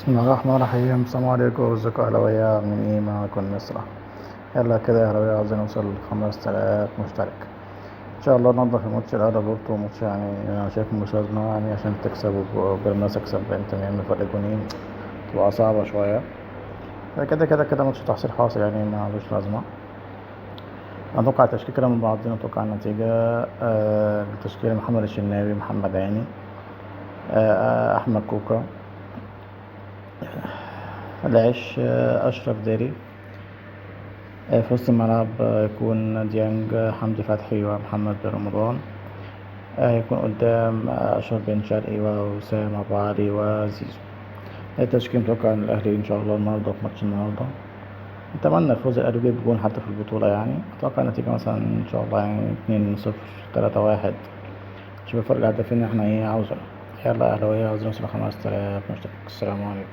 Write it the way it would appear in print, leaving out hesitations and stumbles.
بسم الله الرحمن الرحيم. السلام عليكم، ازيكم يا أهلاوية؟ عاملين ايه؟ معاكم نصرة. يلا كده يا أهلاوية، عاوزين نوصل ل5000 مشترك ان شاء الله. ننضف الماتش الأهلي بورتو، ماتش يعني انا شايف مش لازمة يعني عشان تكسب وبيراميدز يكسب انت من فرق جونين تبقى صعبة شوية. كده ماتش تحصيل حاصل يعني ملوش لازمة. أتوقع التشكيل كده من بعضنا، أتوقع النتيجة التشكيل: محمد الشناوي، محمد هاني، أحمد كوكا، العش، أشرف داري. في وسط الملعب يكون ديانج، حمدي فتحي، ومحمد رمضان. هيكون قدام أشرف بن شرقي ووسام أبو علي وزيزو. التشكيل متوقع إن الأهلي إن شاء الله النهاردة في ماتش النهاردة نتمنى الفوز. الأهلي يجيب جون حتى في البطولة يعني. أتوقع النتيجة مثلا إن شاء الله يعني 2-0، 3-1. شوف الفرق هدفين احنا ايه عاوزة. يلا أهلاوية، عاوزين نوصل ل5000 مشترك. السلام عليكم.